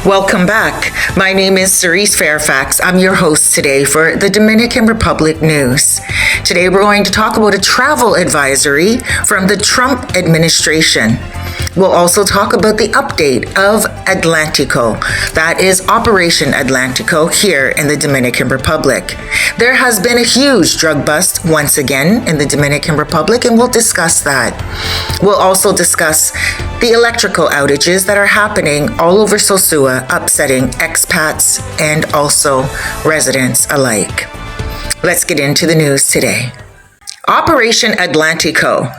Welcome back. My name is Cerise Fairfax. I'm your host today for the Dominican Republic News. Today we're going to talk about a travel advisory from the Trump administration. We'll also talk about the update of Atlantico. That is Operation Atlantico here in the Dominican Republic. There has been a huge drug bust once again in the Dominican Republic, and we'll discuss that. We'll also discuss the electrical outages that are happening all over Sosua, upsetting expats and also residents alike. Let's get into the news today. Operation Atlantico.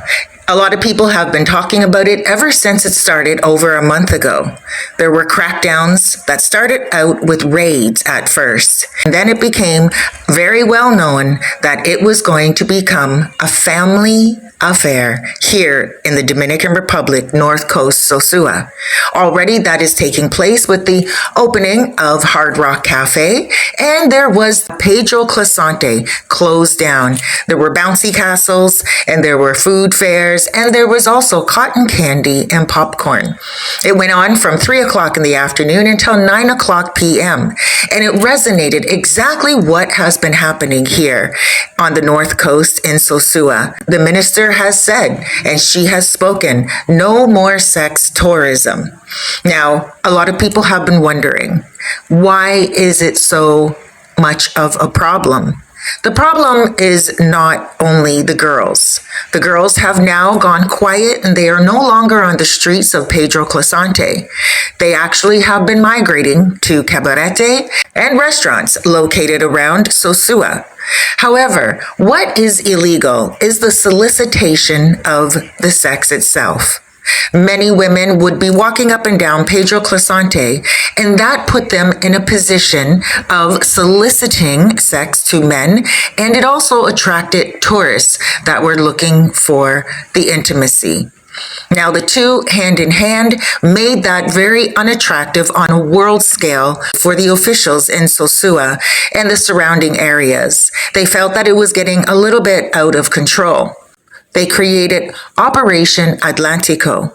A lot of people have been talking about it ever since it started over a month ago. There were crackdowns that started out with raids at first, and then it became very well known that it was going to become a family affair here in the Dominican Republic, North Coast, Sosua. Already that is taking place with the opening of Hard Rock Cafe, and there was Pedro Clisanate closed down. There were bouncy castles, and there were food fairs, and there was also cotton candy and popcorn. It went on from 3 o'clock in the afternoon until 9 o'clock p.m., and it resonated exactly what has been happening here on the North Coast in Sosua. The minister has said, and she has spoken, no more sex tourism. Now, a lot of people have been wondering, why is it so much of a problem? The problem is not only the girls. The girls have now gone quiet and they are no longer on the streets of Pedro Clisanate. They actually have been migrating to cabaret and restaurants located around Sosua. However, what is illegal is the solicitation of the sex itself. Many women would be walking up and down Pedro Clisanate, and that put them in a position of soliciting sex to men, and it also attracted tourists that were looking for the intimacy. Now, the two, hand in hand, made that very unattractive on a world scale for the officials in Sosua and the surrounding areas. They felt that it was getting a little bit out of control. They created Operation Atlantico.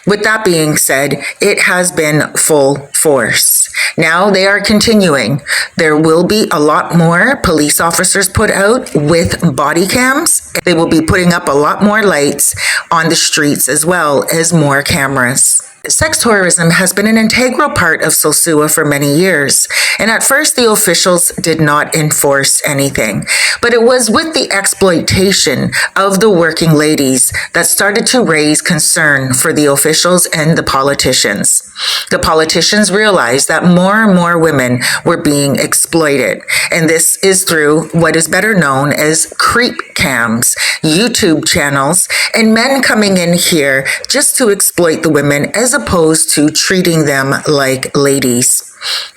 With that being said, it has been full force. Now they are continuing. There will be a lot more police officers put out with body cams. They will be putting up a lot more lights on the streets as well as more cameras. Sex tourism has been an integral part of Sosua for many years, and at first the officials did not enforce anything. But it was with the exploitation of the working ladies that started to raise concern for the officials and the politicians. The politicians realized that more and more women were being exploited, and this is through what is better known as creep cams, YouTube channels, and men coming in here just to exploit the women as opposed to treating them like ladies.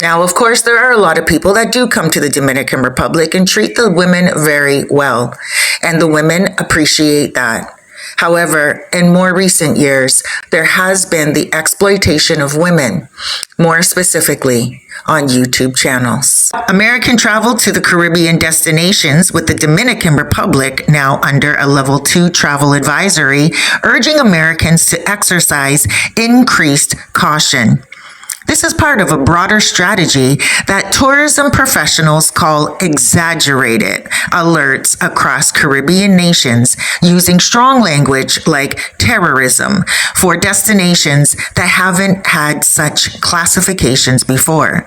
Now, of course, there are a lot of people that do come to the Dominican Republic and treat the women very well, and the women appreciate that. However, in more recent years, there has been the exploitation of women, more specifically on YouTube channels. American travel to the Caribbean destinations with the Dominican Republic now under a level 2 travel advisory, urging Americans to exercise increased caution. This is part of a broader strategy that tourism professionals call exaggerated alerts across Caribbean nations using strong language like terrorism for destinations that haven't had such classifications before.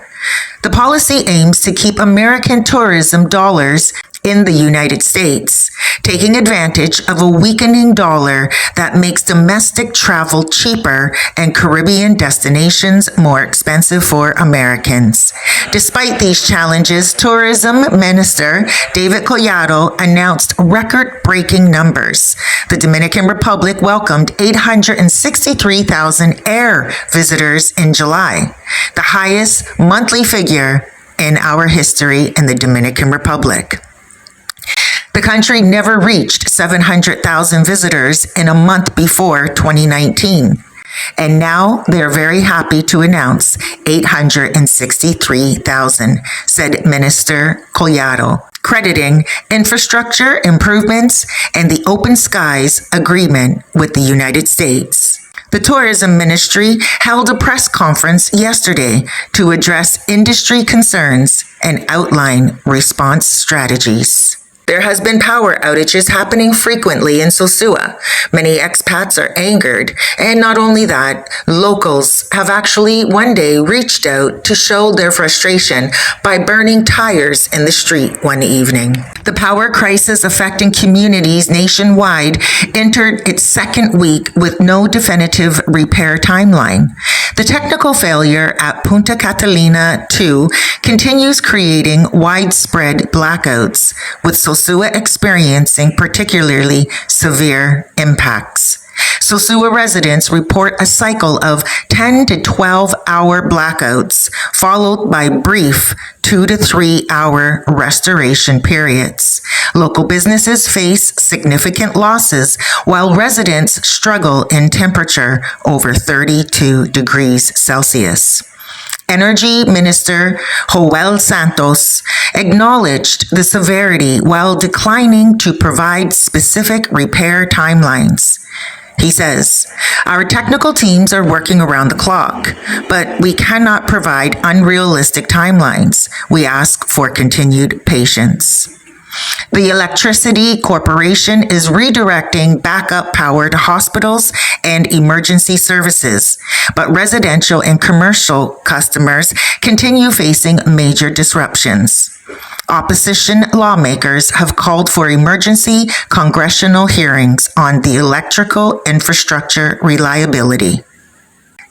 The policy aims to keep American tourism dollars in the United States, taking advantage of a weakening dollar that makes domestic travel cheaper and Caribbean destinations more expensive for Americans. Despite these challenges, Tourism Minister David Collado announced record-breaking numbers. The Dominican Republic welcomed 863,000 air visitors in July, the highest monthly figure in our history in the Dominican Republic. The country never reached 700,000 visitors in a month before 2019. And now they're very happy to announce 863,000, said Minister Collado, crediting infrastructure improvements and the Open Skies Agreement with the United States. The tourism ministry held a press conference yesterday to address industry concerns and outline response strategies. There has been power outages happening frequently in Sosua. Many expats are angered, and not only that, locals have actually one day reached out to show their frustration by burning tires in the street one evening. The power crisis affecting communities nationwide entered its second week with no definitive repair timeline. The technical failure at Punta Catalina 2 continues creating widespread blackouts, with Sosua experiencing particularly severe impacts. Sosua residents report a cycle of 10 to 12 hour blackouts, followed by brief 2 to 3 hour restoration periods. Local businesses face significant losses, while residents struggle in temperature over 32 degrees Celsius. Energy Minister Joel Santos acknowledged the severity while declining to provide specific repair timelines. He says, "Our technical teams are working around the clock, but we cannot provide unrealistic timelines. We ask for continued patience." The Electricity Corporation is redirecting backup power to hospitals and emergency services, but residential and commercial customers continue facing major disruptions. Opposition lawmakers have called for emergency congressional hearings on the electrical infrastructure reliability.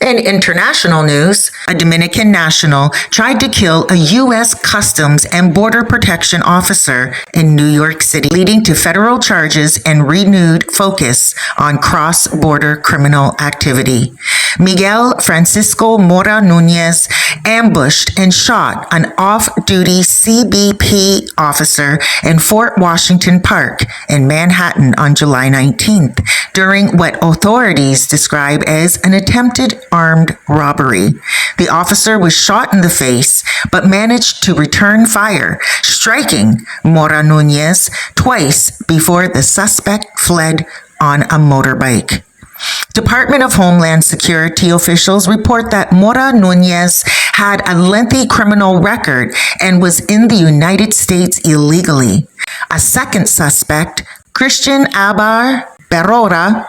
In international news, a Dominican national tried to kill a U.S. Customs and Border Protection officer in New York City, leading to federal charges and renewed focus on cross-border criminal activity. Miguel Francisco Mora Nunez ambushed and shot an off-duty CBP officer in Fort Washington Park in Manhattan on July 19th during what authorities describe as an attempted armed robbery. The officer was shot in the face but managed to return fire, striking Mora Nunez twice before the suspect fled on a motorbike. Department of Homeland Security officials report that Mora Nunez had a lengthy criminal record and was in the United States illegally. A second suspect, Christian Abar Berrora,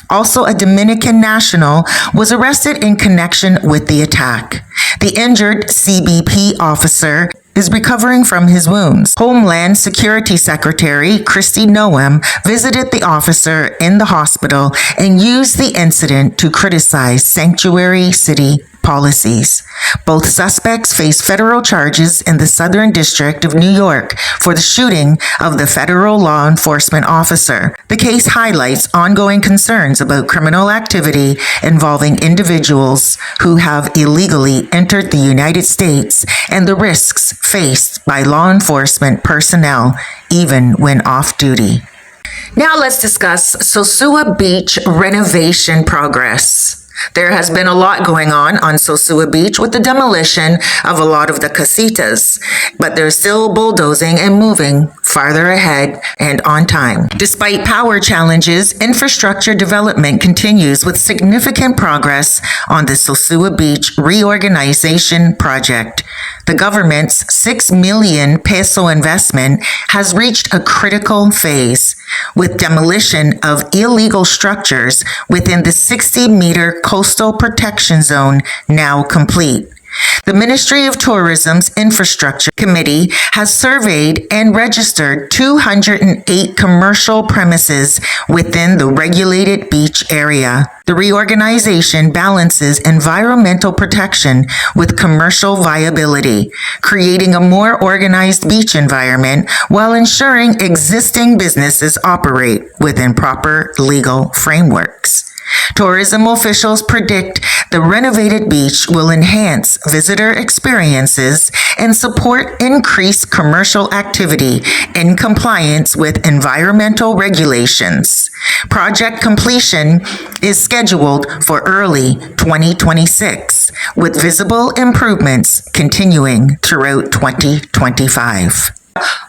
also a Dominican national, was arrested in connection with the attack. The injured CBP officer is recovering from his wounds. Homeland Security Secretary Kristi Noem visited the officer in the hospital and used the incident to criticize sanctuary city policies. Both suspects face federal charges in the Southern District of New York for the shooting of the federal law enforcement officer. The case highlights ongoing concerns about criminal activity involving individuals who have illegally entered the United States and the risks faced by law enforcement personnel even when off-duty. Now let's discuss Sosua Beach renovation progress. There has been a lot going on Sosua Beach with the demolition of a lot of the casitas, but they're still bulldozing and moving farther ahead and on time. Despite power challenges, infrastructure development continues with significant progress on the Sosua Beach reorganization project. The government's 6 million peso investment has reached a critical phase, with demolition of illegal structures within the 60-meter coastal protection zone now complete. The Ministry of Tourism's Infrastructure Committee has surveyed and registered 208 commercial premises within the regulated beach area. The reorganization balances environmental protection with commercial viability, creating a more organized beach environment while ensuring existing businesses operate within proper legal frameworks. Tourism officials predict the renovated beach will enhance visitor experiences and support increased commercial activity in compliance with environmental regulations. Project completion is scheduled for early 2026, with visible improvements continuing throughout 2025.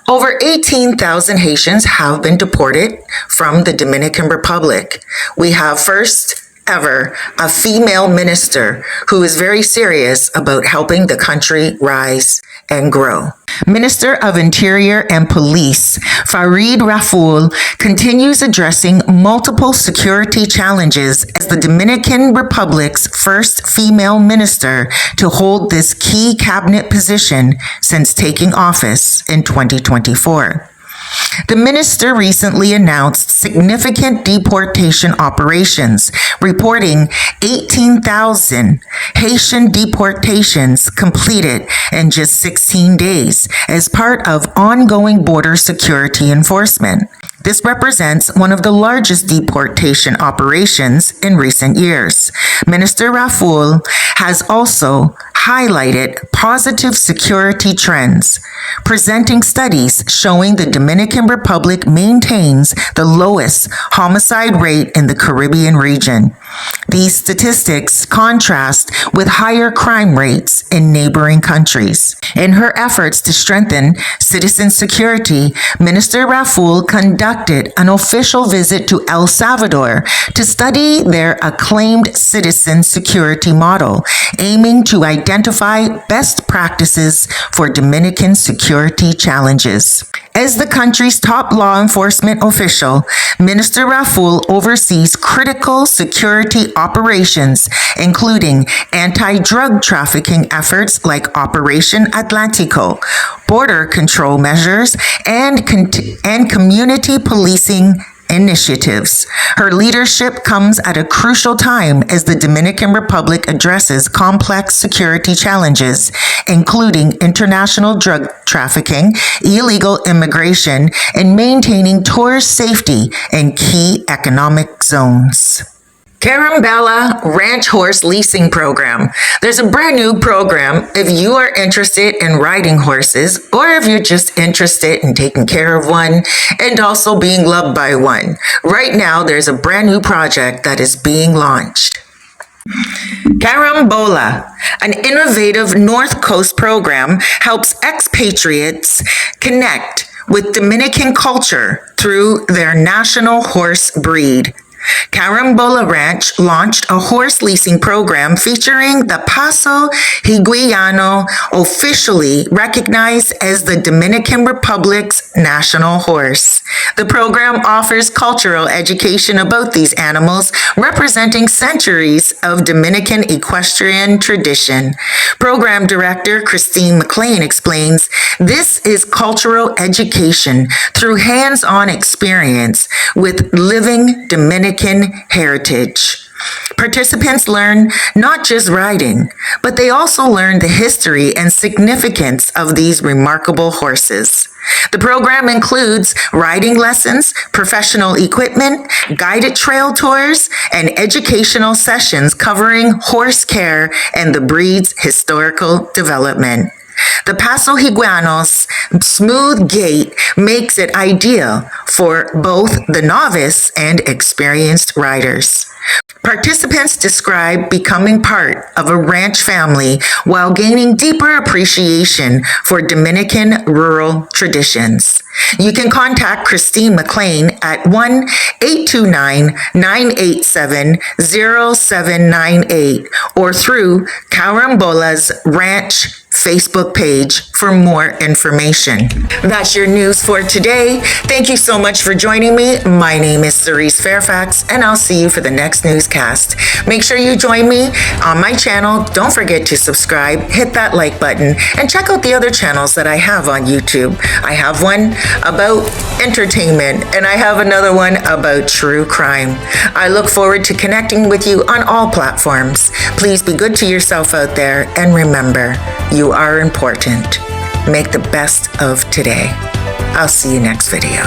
Over 18,000 Haitians have been deported from the Dominican Republic. We have first ever a female minister who is very serious about helping the country rise and grow. Minister of Interior and Police Farid Rafoul continues addressing multiple security challenges as the Dominican Republic's first female minister to hold this key cabinet position since taking office in 2024. The minister recently announced significant deportation operations, reporting 18,000 Haitian deportations completed in just 16 days as part of ongoing border security enforcement. This represents one of the largest deportation operations in recent years. Minister Rafoul has also highlighted positive security trends, presenting studies showing the Dominican Republic maintains the lowest homicide rate in the Caribbean region. These statistics contrast with higher crime rates in neighboring countries. In her efforts to strengthen citizen security, Minister Rafoul conducted an official visit to El Salvador to study their acclaimed citizen security model, aiming to identify best practices for Dominican security challenges. As the country's top law enforcement official, Minister Rafoul oversees critical security operations, including anti-drug trafficking efforts like Operation Atlantico, border control measures, and community policing initiatives. Her leadership comes at a crucial time as the Dominican Republic addresses complex security challenges, including international drug trafficking, illegal immigration, and maintaining tourist safety in key economic zones. Carambella Ranch Horse Leasing Program. There's a brand new program if you are interested in riding horses or if you're just interested in taking care of one and also being loved by one. Right now, there's a brand new project that is being launched. Carambola, an innovative North Coast program, helps expatriates connect with Dominican culture through their national horse breed. Carambola Ranch launched a horse leasing program featuring the Paso Higuiano, officially recognized as the Dominican Republic's national horse. The program offers cultural education about these animals, representing centuries of Dominican equestrian tradition. Program Director Christine McLean explains, "This is cultural education through hands-on experience with living Dominican heritage." Participants learn not just riding, but they also learn the history and significance of these remarkable horses. The program includes riding lessons, professional equipment, guided trail tours, and educational sessions covering horse care and the breed's historical development. The Paso Higuano's smooth gait makes it ideal for both the novice and experienced riders. Participants describe becoming part of a ranch family while gaining deeper appreciation for Dominican rural traditions. You can contact Christine McLean at 1-829-987-0798 or through Carambola's Ranch Facebook page for more information. That's your news for today. Thank you so much for joining me. My name is Cerise Fairfax, and I'll see you for the next newscast. Make sure you join me on my channel. Don't forget to subscribe, hit that like button, and check out the other channels that I have on YouTube. I have one about entertainment, and I have another one about true crime. I look forward to connecting with you on all platforms. Please be good to yourself out there, and remember, you are important. Make the best of today. I'll see you next video.